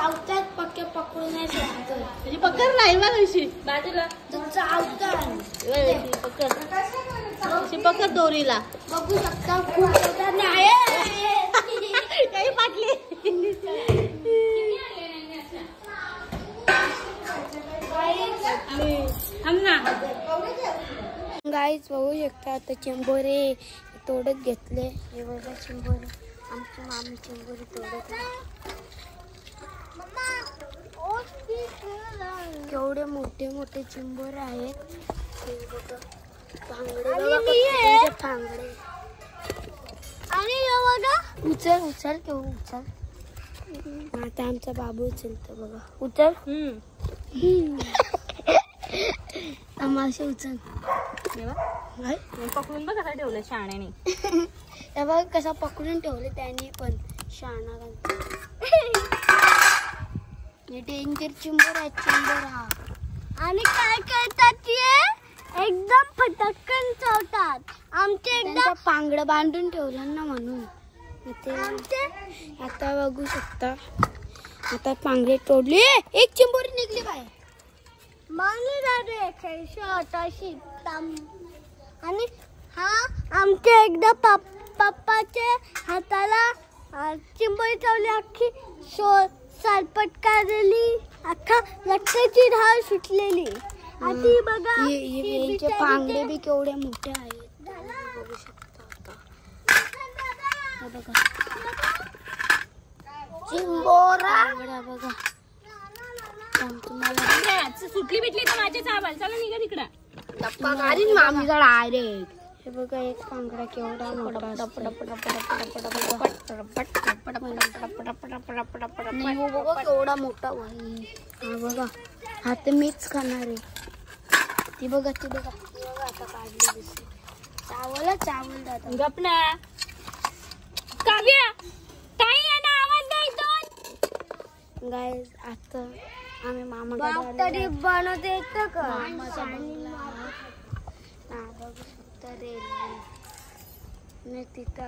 चावतात पक्के पकडू नाही शकत. म्हणजे पकड नाही बघ अशी बाजूला चावतात. अशी पकड दोरीला. बघू शकता खूप नाही काही पाटली. गाईच बघू शकता आता चिंबोरे तोडत घेतले. हे बघा चिंबोरे आमची मामी चिंबोरे तोडत. केवढे मोठे मोठे चिंबोरे आहेत. फांगडे फांगडे आणि उचल उचल केवढं उचल. आता आमचा बाबू उचलतो बघा. उचल तमाशे उचल. पकडून बघ कसा ठेवलं शहाण्याने. हे बघ कसा पकडून ठेवले त्याने पण शहाणा. डेंजर चिंबर आहे चिंबर हा. आणि काय करतात ते एकदम फटकन चावतात. आमचे एकदा पांगडं बांधून ठेवलं ना म्हणून आता बघू शकता. आता पांगडे तोडले. एक चिंबोरी निघली बाहेर. आणि हा आमच्या एकदा पप्पाच्या हाताला चिंबोरी चावली. अख्खी सालपट काढली. अख्खा रक्ताची धार सुटलेली. आता बघा यांचे पांगडे बी केवढे मोठे आहेत. बघू शकता आता बघा चिंबोरा बघा. सुटली बिटली तर माझ्या चावल. चला निघा तिकडं. मामीचा डायरेक्ट. हे बघा एक पांगडा केवढा मोठा. केवढा मोठा भाई. हा बघा हा तर मीच खाणार आहे. ती बघा ती बघा आता काढली दिसते. चावल चावल दादा. गपना काव्या काय आहे ना आवाज द्यायचा. गाईज आता आम्ही मामाकडे बनवते येतं का. बघू शकता रेल्वे तिथं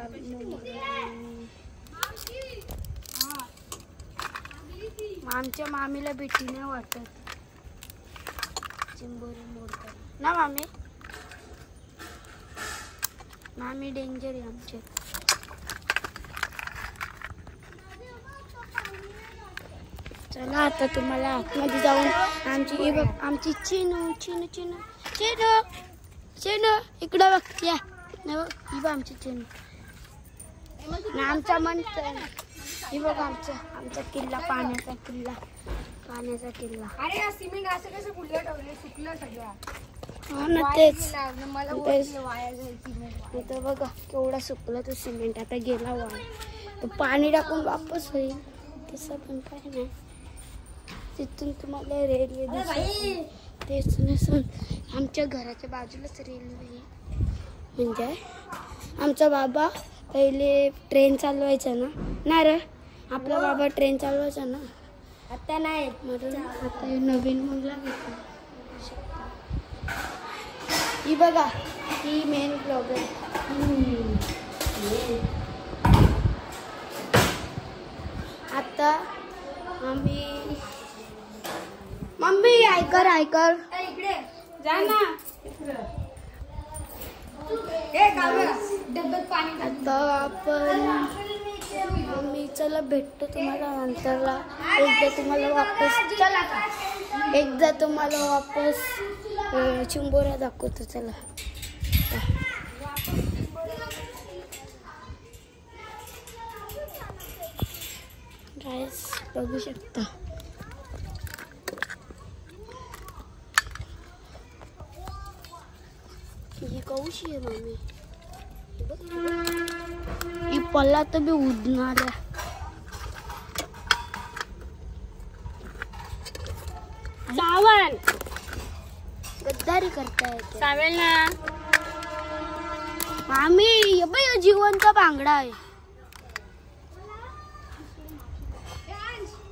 आमच्या मामीला भीती नाही वाटत चिंबोरी मोडतात ना. मामी डेंजर आहे आमचे. चला आता तुम्हाला आतमध्ये जाऊन आमची चिनू चिनू चिनू चिनू चिनू इकडं बघ. या ही बघ आमची चिनू. आमचा मन ही बघ आमचा किल्ला पाण्याचा किल्ला. अरे सिमेंट असं कसं कुठलं ठेवलं सुकलं सगळं. हा ना तेच इथं बघा केवढा सुकला तो सिमेंट. आता गेला वाया. तो पाणी टाकून वापस होईल तसं पण काय नाही. तिथून तुम्हाला रेल्वे दिसेल. तेच नसून आमच्या घराच्या बाजूलाच रेल्वे. म्हणजे आमचा बाबा पहिले ट्रेन चालवायचा ना रे. आपला बाबा ट्रेन चालवायचा ना. आता नाही म्हणून आता नवीन मुलगा घेतला. ही बघा ही मेन ब्लॉगर. आता आम्ही मम्मी ऐकर इकडे जा ना. आता आपण आम्ही चला भेटतो तुम्हाला नंतरला. एकदा तुम्हाला वापस चिंबोऱ्या दाखवतो. चला गाईस बघू शकता. ही कौशी आहे मामी. ही पल्ला तर बी उडणार आहे. सावल गद्दारी करताय सावेल ना मामी. हे जिवंत बांगडा आहे.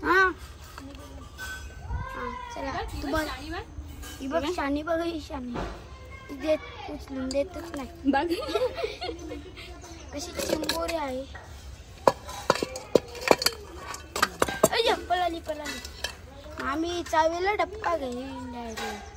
हा चला तुम्हाला ही बघ शानी बघा. ही शानी देत उचलून देतच नाही बघ कशी चिंबोरी आहे. चप्पल पळाली. आम्ही चावीला डप्पा घेईन डायरेक्ट.